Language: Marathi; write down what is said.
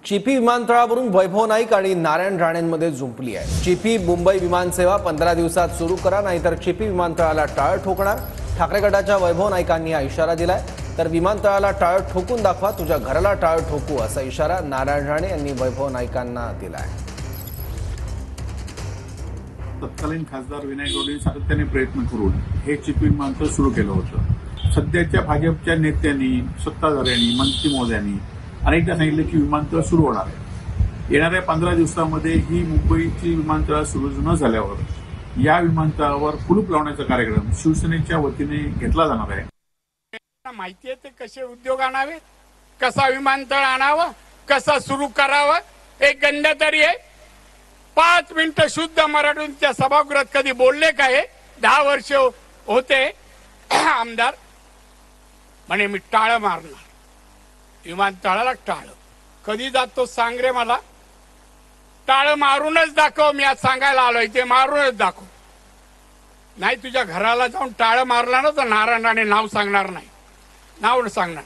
चिपी विमानतळावरून वैभव नाईक आणि नारायण राणेंमध्ये जुंपली आहे। चिपी मुंबई विमानसेवा 15 दिवसात सुरू करा, नाहीतर चिपी विमानतळाला टाळ ठोकणार। ठाकरे गटाच्या वैभव नाईकांनी हा इशारा दिलाय। तर विमानतळाला टाळ ठोकून दाखवा, तुझ्या घराला टाळ ठोकू, असा इशारा नारायण राणे यांनी वैभव नाईकांना दिलाय। तत्कालीन खासदार विनायक गौडे सातत्याने प्रयत्न करून हे चिपी विमानतळ सुरू केलं होतं। सध्याच्या भाजपच्या नेत्यांनी, सत्ताधाऱ्यांनी, मंत्री महोदयांनी अनेकदा सांगितले की विमानतळ सुरू होणार आहे। येणाऱ्या 15 दिवसांमध्ये ही मुंबईची विमानतळ सुरू न झाल्यावर या विमानतळावर कुलूप लावण्याचा कार्यक्रम शिवसेनेच्या वतीने घेतला जाणार आहे। माहिती आहे ते कसे उद्योग आणावे, कसा विमानतळ आणावं, कसा सुरू करावं, एक गंड तरी आहे। 5 मिनिटं शुद्ध मराठीतून त्या सभागृहात कधी बोलले काय? 10 वर्ष होते आमदार म्हणे मी टाळ मारणार, विमानतळाला टाळ कधी जातो सांग रे मला। टाळ मारूनच दाखव, मी आज सांगायला आलोय ते मारूनच दाखव। नाही तुझ्या घराला जाऊन टाळ मारला ना तर नारायण राणे नाव सांगणार नाही, नाव सांगणार।